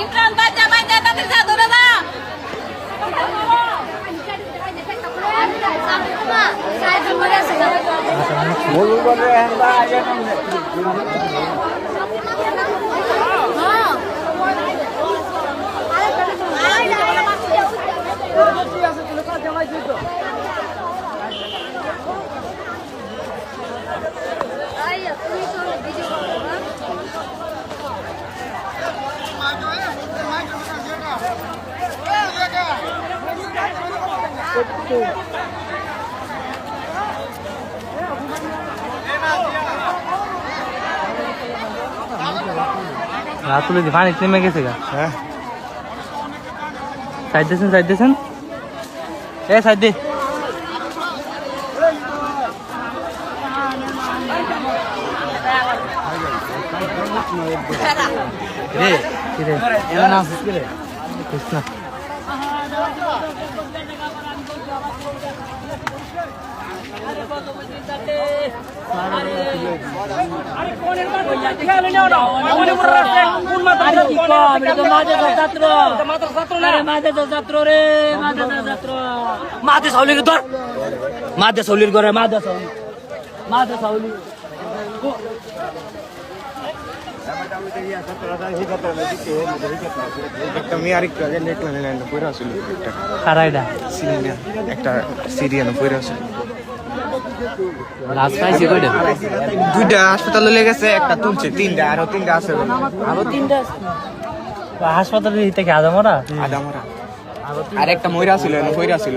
ইমরান বাচ্চা বাচ্চা তাদের সাথে ধরে না বলু বলে আমরা আগে রাতুলে দি পানি নেমে গেছে গা। হ্যাঁ সাইড দিয়েছেন এ সাইড দে রে কি রে এলা না আসিস রে কৃষ্ণ মাদে সাউলির ধর মাদে সাউলির ঘরে মাদে সাউলি একটা মেয়ে আরেকটু আগে নেট লাইন পড়ে আসছিল খারাইডা একটা সিরিয়ান পড়ে আসছিল লাস্ট পাইছি কইডা দুইটা হাসপাতালে লেগেছে একটা তুলছে তিনটা আরো তিনটা আছে আরো তিনটা হাসপাতালে থেকে আদামরা আদামরা আর একটা ময়রা ছিল ময়রা ছিল